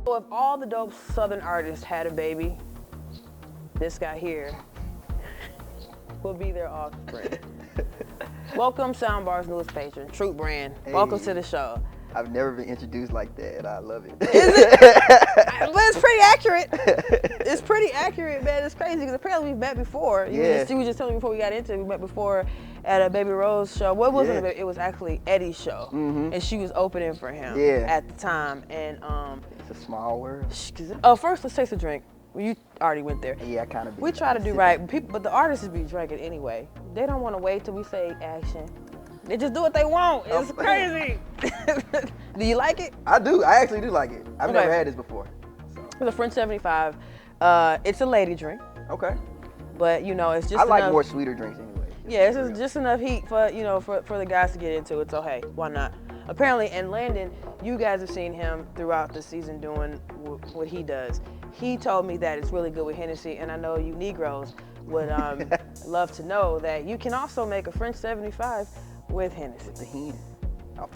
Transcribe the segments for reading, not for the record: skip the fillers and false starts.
So if all the dope Southern artists had a baby, this guy here will be their offspring. Welcome, Soundbar's newest patron, Troop Brand. Hey. Welcome to the show. I've never been introduced like that, and I love it. Is it? But it's pretty accurate. It's pretty accurate, man. It's crazy because apparently we've met before. You were just telling me before we got into it, we met before at a Baby Rose show. What was it? It was actually Eddie's show, and she was opening for him at the time. And it's a small world. First, let's taste a drink. You already went there. Yeah, I kind of. We try to do right, but the artists be drinking anyway. They don't want to wait till we say action. They just do what they want. It's crazy. Do you like it? I do. I actually do like it. I've never had this before. So. It's a French 75. It's a lady drink. Okay. But you know, it's just. I like more sweeter drinks anyway. Yeah, it's just enough heat for for the guys to get into it. So hey, why not? Apparently, and Landon, you guys have seen him throughout the season doing what he does. He told me that it's really good with Hennessy, and I know you Negroes would love to know that you can also make a French 75 with Hennessy. With the hen.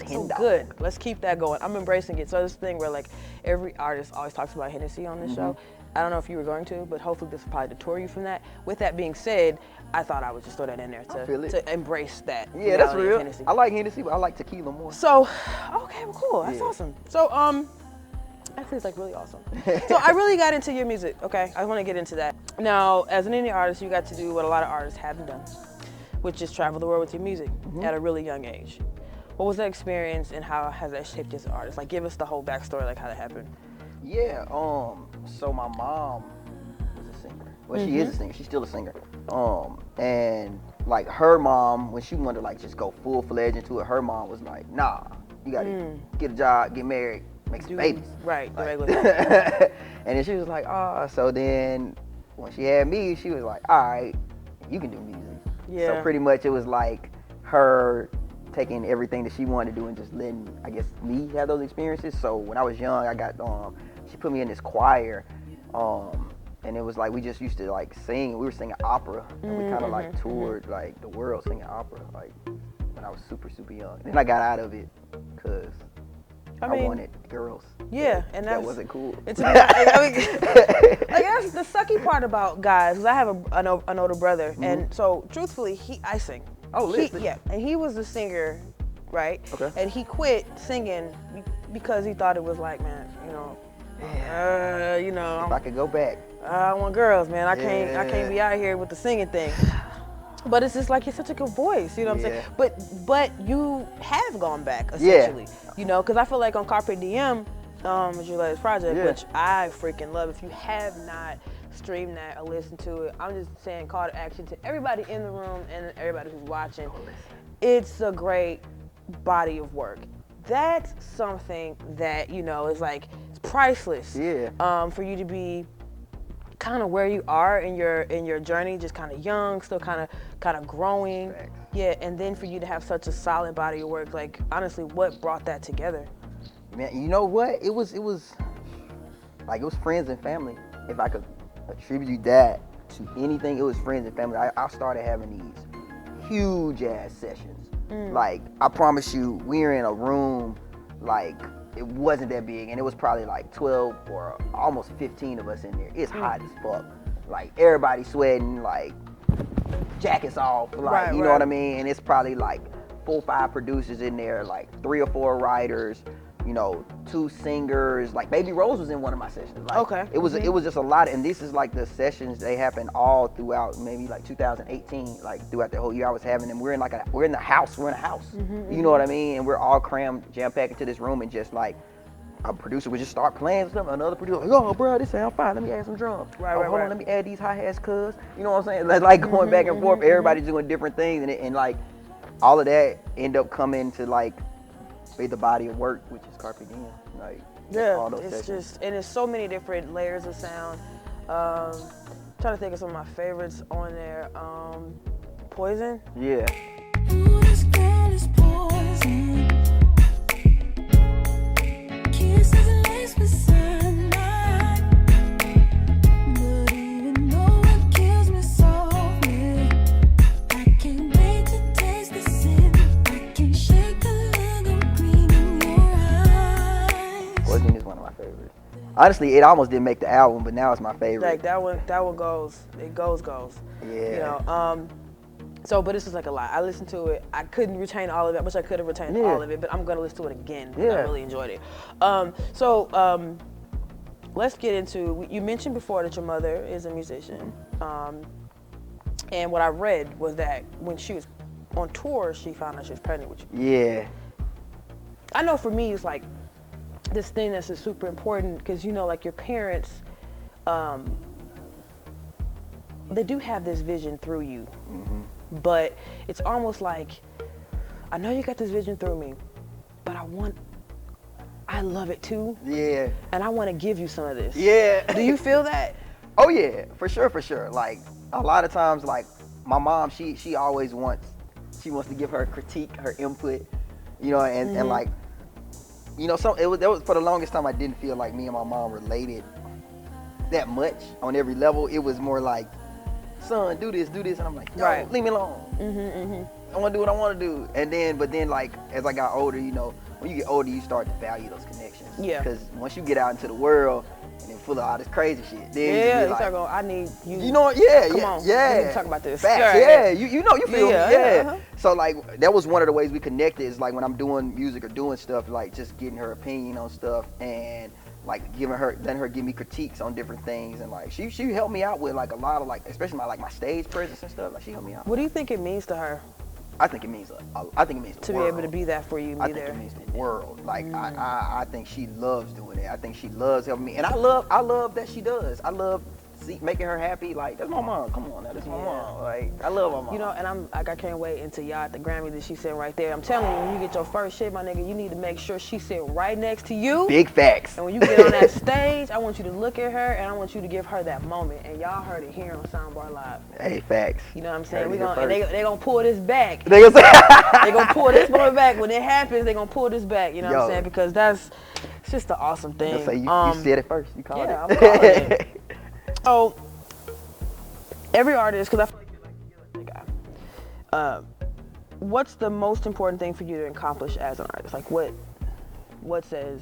So good. Let's keep that going. I'm embracing it. So this thing where like every artist always talks about Hennessy on this show. I don't know if you were going to, but hopefully this will probably deter you from that. With that being said, I thought I would just throw that in there to embrace that. Yeah, that's real. I like Hennessy, but I like tequila more. So, okay, well, cool. That's awesome. So, actually, it's like really awesome. So I really got into your music. Okay, I want to get into that. Now, as an indie artist, you got to do what a lot of artists haven't done, which is travel the world with your music at a really young age. What was that experience, and how has that shaped you as an artist? Like, give us the whole backstory, like how that happened. Yeah. So my mom was a singer. Well, she is a singer. She's still a singer. And like her mom, when she wanted to like just go full-fledged into it, her mom was like, nah, you gotta get a job, get married, make some babies. Right, the like, regular. And then she was like, so then when she had me, she was like, all right, you can do music. Yeah. So pretty much it was like her taking everything that she wanted to do and just letting, I guess, me have those experiences. So when I was young, I got, she put me in this choir, and it was like, we just used to like sing, we were singing opera, and we kind of like toured like the world singing opera, like when I was super, super young. Then I got out of it because I wanted girls. Yeah, and that wasn't cool. It's, I mean, like that's the sucky part about guys, because I have an older brother, and so truthfully, I sing. Oh, listen. Yeah, and he was a singer, right? Okay. And he quit singing because he thought it was like, man, if I could go back. I want girls, man. I can't be out here with the singing thing. But it's just like, you're such a good voice, you know what I'm saying? But you have gone back, essentially. You know, because I feel like on Carpe Diem, was your latest project, which I freaking love. If you have not streamed that or listened to it, I'm just saying call to action to everybody in the room and everybody who's watching. It's a great body of work. That's something that, is like, it's priceless. Yeah. For you to be kind of where you are in your journey, just kind of young, still kind of growing. Thanks. Yeah, and then for you to have such a solid body of work, like honestly, what brought that together? Man, you know what? It was friends and family. If I could attribute that to anything, it was friends and family. I started having these huge ass sessions. Like, I promise you, we were in a room, like, it wasn't that big, and it was probably like 12 or almost 15 of us in there. It's hot as fuck. Like, everybody sweating, like, jackets off, like, you know what I mean? And it's probably like 4 or 5 producers in there, like 3 or 4 writers, 2 singers. Like, Baby Rose was in one of my sessions. Like, it was just a lot, and this is like the sessions, they happen all throughout maybe like 2018, like throughout the whole year I was having them. We're in a house. You know what I mean? And we're all crammed, jam-packed into this room, and just like a producer would just start playing something, another producer like, oh bro, this sound fine, let me add some drums. Hold on, let me add these hi-hats, cuz. You know what I'm saying? Like going back and forth, everybody doing different things, and like all of that end up coming to like the body of work, which is Carpe Diem. Like, all those it's sessions. just, and there's so many different layers of sound. Trying to think of some of my favorites on there. Poison. Yeah. Ooh, this girl is poison. Kisses laced with sunlight. But even though it kills me softly, I can't wait to taste the sin. I can shake the look of green in your eyes. Poison is one of my favorite. Honestly, it almost didn't make the album, but now it's my favorite. Like that one goes. It goes. Yeah. You know. So, but this was like a lot. I listened to it. I couldn't retain all of it. I wish I could have retained all of it, but I'm gonna listen to it again because I really enjoyed it. Let's get into. You mentioned before that your mother is a musician, and what I read was that when she was on tour, she found out she was pregnant with you. Yeah. I know for me, it's like this thing that's super important because you know, like your parents, they do have this vision through you. But it's almost like, I know you got this vision through me, but I love it too. Yeah. And I want to give you some of this. Yeah. Do you feel that? Oh yeah, for sure. Like a lot of times, like my mom, she always wants to give her critique, her input, you know, and like, you know, there was for the longest time I didn't feel like me and my mom related that much on every level. It was more like, son, do this, and I'm like, no, leave me alone. I want to do what I want to do. But then, like, as I got older, you know, when you get older, you start to value those connections. Yeah. Because once you get out into the world and then full of all this crazy shit, then you start going, I need you. You know what? Yeah, come on, yeah. we need to talk about this. Facts, Right. yeah. You know, you feel me? Yeah. Uh-huh. So like, that was one of the ways we connected. Is like when I'm doing music or doing stuff, like just getting her opinion on stuff and like letting her give me critiques on different things, and like she helped me out with like a lot of like, especially my stage presence and stuff. Like she helped me out. What do you think it means to her? I think it means the to world. be able to be that for you. I think it means the world. Like I think she loves doing it. I think she loves helping me, and I love that she does. I love making her happy. Like, that's my mom. Come on now, that's my mom. Like, I love my mom. You know, and I'm like, I can't wait until y'all at the Grammy that she's sitting right there. I'm telling you, when you get your first shit, my nigga, you need to make sure she's sitting right next to you. Big facts. And when you get on that stage, I want you to look at her and I want you to give her that moment. And y'all heard it here on Soundbar Live. Hey, facts. You know what I'm saying? They gonna pull this back. They gonna pull this one back. When it happens, they gonna pull this back. You know what I'm saying? Because it's just an awesome thing. So you said it first. You called it. Yeah, I'm calling it. So every artist, because I feel like you're like the guy. What's the most important thing for you to accomplish as an artist? Like what says,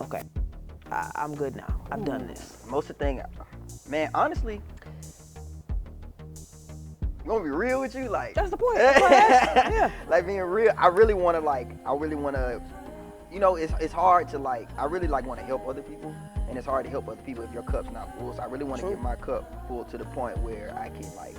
okay, I'm good now. I've done this. Most of the thing, man, honestly, I'm gonna be real with you, like. That's the point. Yeah. Like being real, I really wanna, you know, it's hard to like, I really like wanna help other people. And it's hard to help other people if your cup's not full. So I really want to get my cup full to the point where I can like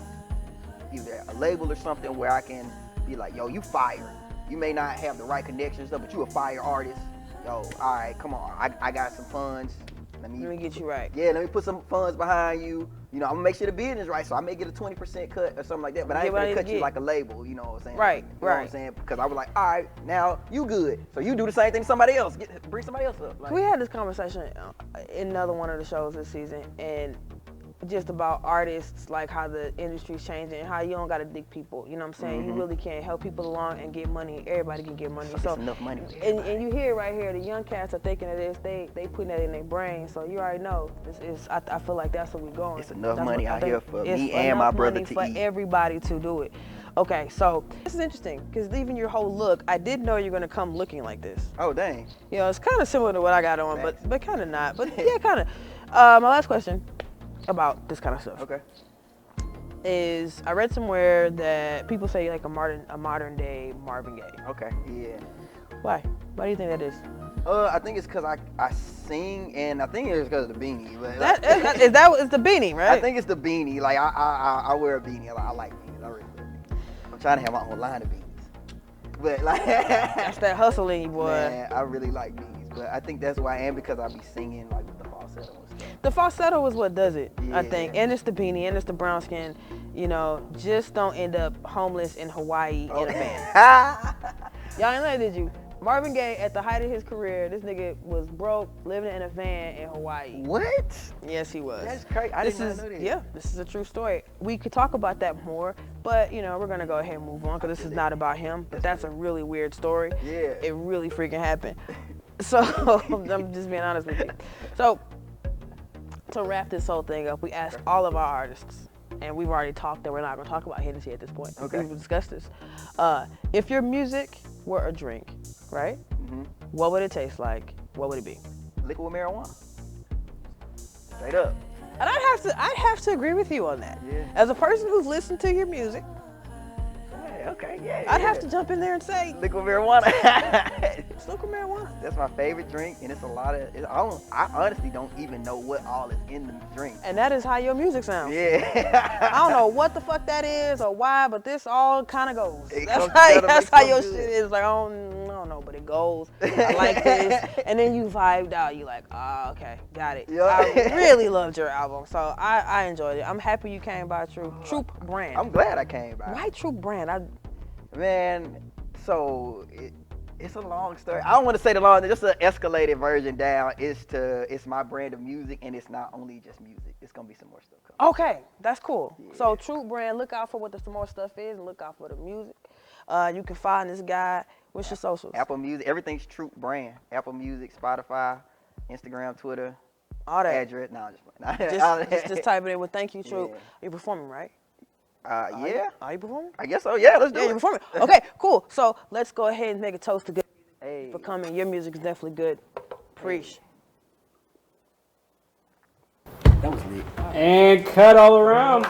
either a label or something where I can be like, yo, you fire. You may not have the right connections and stuff, but you a fire artist. Yo, all right, come on. I got some funds. Let me get you right. Yeah, let me put some funds behind you. You know, I'm gonna make sure the business right, so I may get a 20% cut or something like that. But I ain't gonna cut you like a label. You know what I'm saying? Right, you know what I'm saying? Because I was like, all right, now you good. So you do the same thing to somebody else. Bring somebody else up. Like, we had this conversation in another one of the shows this season, and just about artists, like how the industry's changing and how you don't gotta dig people. You know what I'm saying? You really can help people along and get money. Everybody can get money. So enough money. And you hear it right here, the young cats are thinking of this, they putting that in their brain. So you already know, I feel like that's where we're going. It's enough money out here for me and my brother to for eat. Everybody to do it. Okay, so this is interesting, because even your whole look, I didn't know you're gonna come looking like this. Oh, dang. You know, it's kind of similar to what I got on, but kind of not. But yeah, kind of. My last question about this kind of stuff. Okay. Is I read somewhere that people say like a modern day Marvin Gaye. Okay. Yeah. Why? Why do you think that is? I think it's because I sing, and I think it's because of the beanie. But it's the beanie, right? I think it's the beanie. Like I wear a beanie. I like beanies. I really wear beanies. I'm trying to have my own line of beanies. But like that's that hustle in you, boy. Man, I really like beanies. But I think that's why I am, because I be singing like with the falsetto and stuff. The falsetto is what does it, yeah. I think. And it's the beanie, and it's the brown skin. You know, just don't end up homeless in Hawaii in a van. Y'all ain't know that, did you? Marvin Gaye, at the height of his career, this nigga was broke, living in a van in Hawaii. What? Yes, he was. That's crazy. I didn't know that. Yeah, this is a true story. We could talk about that more, but you know, we're gonna go ahead and move on, because this is not about him. But that's a really weird story. Yeah. It really freaking happened. So I'm just being honest with you. So to wrap this whole thing up, we asked all of our artists, and we've already talked that we're not gonna talk about Hennessy at this point. Okay. We've discussed this. If your music were a drink, right? Mm-hmm. What would it taste like? What would it be? liquid marijuana. Straight up. And I'd have to agree with you on that. Yeah. As a person who's listened to your music, Okay, yeah. I'd have to jump in there and say, liquid marijuana. it's liquid marijuana. That's my favorite drink, and it's a lot of. I honestly don't even know what all is in the drink. And that is how your music sounds. Yeah. I don't know what the fuck that is or why, but this all kind of goes. It That's comes together, how makes something your good. shit is. Like, I don't know, but it goes. I like this. And then you vibed out. You like, oh, okay, got it. Yeah. I really loved your album, so I enjoyed it. I'm happy you came by Troop Brand. I'm glad I came by. Why Troop Brand? Man, so it's a long story. I don't want to say the long, just an escalated version down. It's my brand of music, and it's not only just music. It's gonna be some more stuff coming. Okay, that's cool. Yeah. So Troop Brand, look out for what the some more stuff is, and look out for the music. You can find this guy. What's your socials? Apple Music, everything's Troop Brand. Apple Music, Spotify, Instagram, Twitter, All that. address. No, I'm just playing. Just type it in with thank you, Troop. Yeah. You performing, right? Yeah. Are you performing? I guess so. Yeah, let's do Yeah, it. you're performing. Okay, cool. So let's go ahead and make a toast to good Hey. for coming. Your music is definitely good. Preach. That was lit. And cut all around.